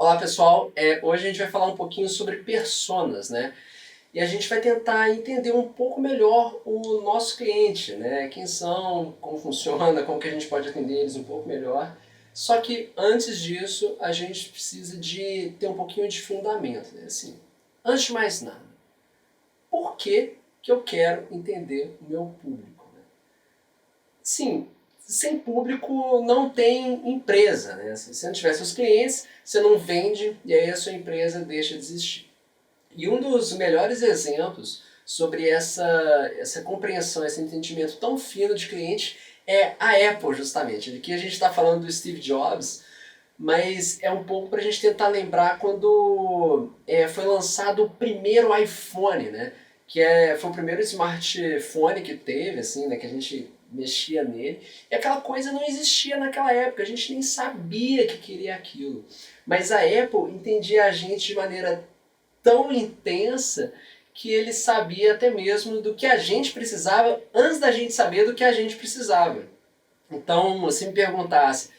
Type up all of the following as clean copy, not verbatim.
Olá pessoal, hoje a gente vai falar um pouquinho sobre personas, né? E a gente vai tentar entender um pouco melhor o nosso cliente, né? Quem são, como funciona, como que a gente pode atender eles um pouco melhor. Só que antes disso, a gente precisa de ter um pouquinho de fundamento, né? Assim, antes de mais nada, por que eu quero entender o meu público? Sim, sem público não tem empresa, né? Se você não tiver seus clientes, você não vende e aí a sua empresa deixa de existir. E um dos melhores exemplos sobre essa compreensão, esse entendimento tão fino de cliente é a Apple, justamente. Aqui a gente está falando do Steve Jobs, mas é um pouco para a gente tentar lembrar quando foi lançado o primeiro iPhone, né? Foi o primeiro smartphone que teve, assim, né? Que a gente mexia nele. E aquela coisa não existia naquela época, a gente nem sabia que queria aquilo. Mas a Apple entendia a gente de maneira tão intensa que ele sabia até mesmo do que a gente precisava antes da gente saber do que a gente precisava. Então, se me perguntasse,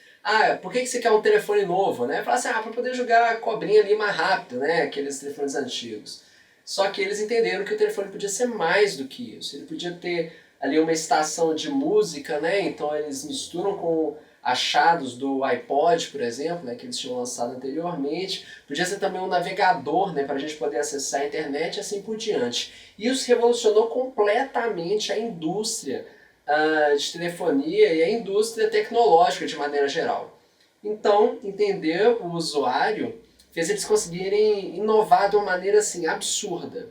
por que você quer um telefone novo? Né? Eu falasse, para poder jogar a cobrinha ali mais rápido, né? Aqueles telefones antigos. Só que eles entenderam que o telefone podia ser mais do que isso. Ele podia ter ali uma estação de música, né? Então eles misturam com achados do iPod, por exemplo, né, que eles tinham lançado anteriormente. Podia ser também um navegador, né, para a gente poder acessar a internet e assim por diante. Isso revolucionou completamente a indústria de telefonia e a indústria tecnológica de maneira geral. Então, entender o usuário fez eles conseguirem inovar de uma maneira assim absurda.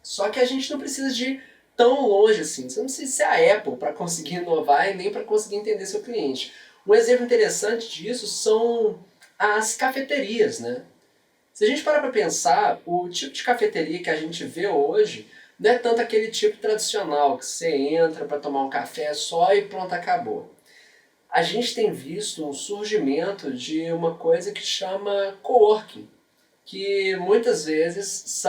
Só que a gente não precisa de ir tão longe assim. Você não precisa ser a Apple para conseguir inovar e nem para conseguir entender seu cliente. Um exemplo interessante disso são as cafeterias, né? Se a gente parar para pensar, o tipo de cafeteria que a gente vê hoje não é tanto aquele tipo tradicional que você entra para tomar um café só e pronto, acabou. A gente tem visto um surgimento de uma coisa que chama coworking, que muitas vezes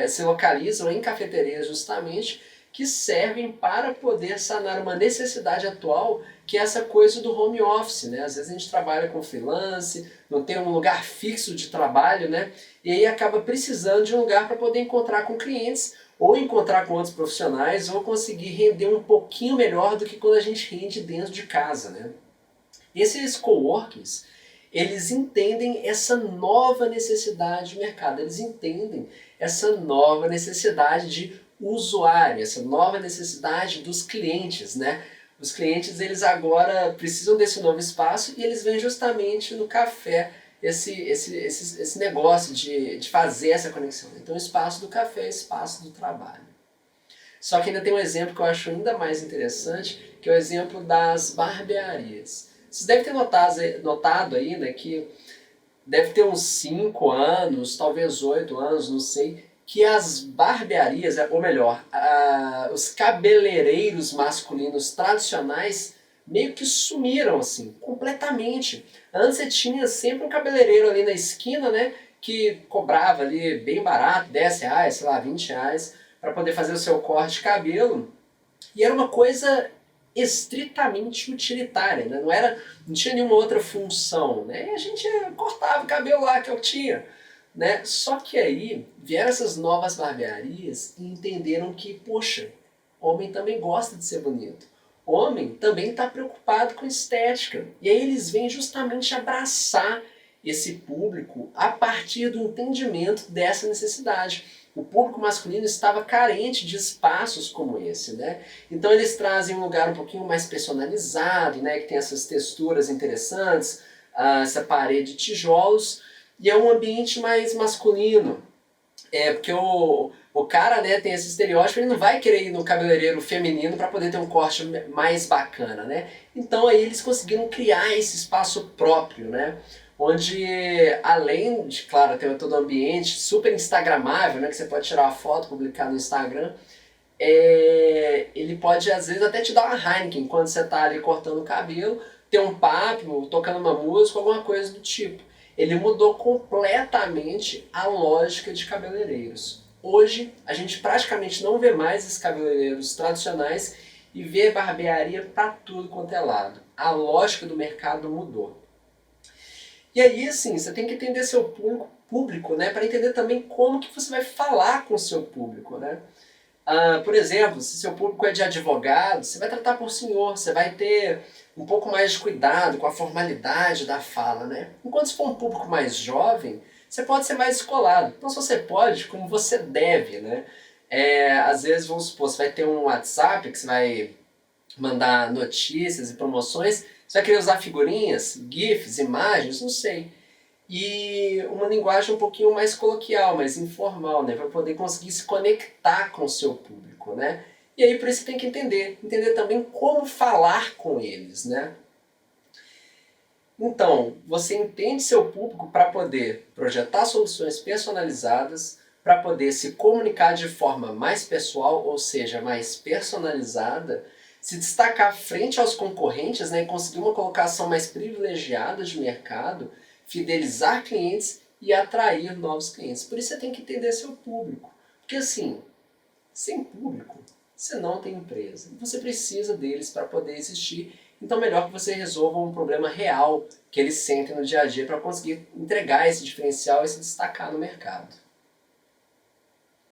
se localizam em cafeterias justamente que servem para poder sanar uma necessidade atual, que é essa coisa do home office, né? Às vezes a gente trabalha com freelance, não tem um lugar fixo de trabalho, né? E aí acaba precisando de um lugar para poder encontrar com clientes, ou encontrar com outros profissionais, ou conseguir render um pouquinho melhor do que quando a gente rende dentro de casa, né? Esses coworkings, eles entendem essa nova necessidade de mercado, eles entendem essa nova necessidade de usuário, essa nova necessidade dos clientes, né? Os clientes, eles agora precisam desse novo espaço e eles vêm justamente no café esse negócio de fazer essa conexão. Então, o espaço do café é o espaço do trabalho. Só que ainda tem um exemplo que eu acho ainda mais interessante, que é o exemplo das barbearias. Vocês devem ter notado aí, né, que deve ter uns 5 anos, talvez 8 anos, não sei, que as barbearias, ou melhor, os cabeleireiros masculinos tradicionais meio que sumiram, assim, completamente. Antes você tinha sempre um cabeleireiro ali na esquina, né, que cobrava ali bem barato, R$ 10, sei lá, R$ 20, para poder fazer o seu corte de cabelo. E era uma coisa estritamente utilitária, né? Não tinha nenhuma outra função, né? E a gente cortava o cabelo lá que eu tinha, né? Só que aí vieram essas novas barbearias e entenderam que, poxa, homem também gosta de ser bonito. Homem também está preocupado com estética. E aí eles vêm justamente abraçar esse público a partir do entendimento dessa necessidade. O público masculino estava carente de espaços como esse, né? Então eles trazem um lugar um pouquinho mais personalizado, né? Que tem essas texturas interessantes, essa parede de tijolos, e é um ambiente mais masculino. Porque o cara, né, tem esse estereótipo, ele não vai querer ir no cabeleireiro feminino para poder ter um corte mais bacana, né? Então aí eles conseguiram criar esse espaço próprio, né? Onde, além de, claro, ter todo o ambiente super instagramável, né, que você pode tirar uma foto, publicar no Instagram, ele pode, às vezes, até te dar uma Heineken enquanto você está ali cortando o cabelo, ter um papo, tocando uma música, alguma coisa do tipo. Ele mudou completamente a lógica de cabeleireiros. Hoje, a gente praticamente não vê mais esses cabeleireiros tradicionais e vê barbearia para tudo quanto é lado. A lógica do mercado mudou. E aí, assim, você tem que entender seu público, né, para entender também como que você vai falar com o seu público, né? Por exemplo, se seu público é de advogado, você vai tratar por senhor, você vai ter um pouco mais de cuidado com a formalidade da fala, né? Enquanto se for um público mais jovem, você pode ser mais descolado. Então, se você pode, como você deve, né? Às vezes, vamos supor, você vai ter um WhatsApp que você vai mandar notícias e promoções, você vai querer usar figurinhas, GIFs, imagens, não sei. E uma linguagem um pouquinho mais coloquial, mais informal, né? Para poder conseguir se conectar com o seu público, né? E aí por isso você tem que entender também como falar com eles, né? Então, você entende seu público para poder projetar soluções personalizadas, para poder se comunicar de forma mais pessoal, ou seja, mais personalizada, se destacar frente aos concorrentes, né, e conseguir uma colocação mais privilegiada de mercado, fidelizar clientes e atrair novos clientes. Por isso você tem que entender seu público. Porque assim, sem público, você não tem empresa. Você precisa deles para poder existir. Então, melhor que você resolva um problema real que eles sentem no dia a dia para conseguir entregar esse diferencial e se destacar no mercado.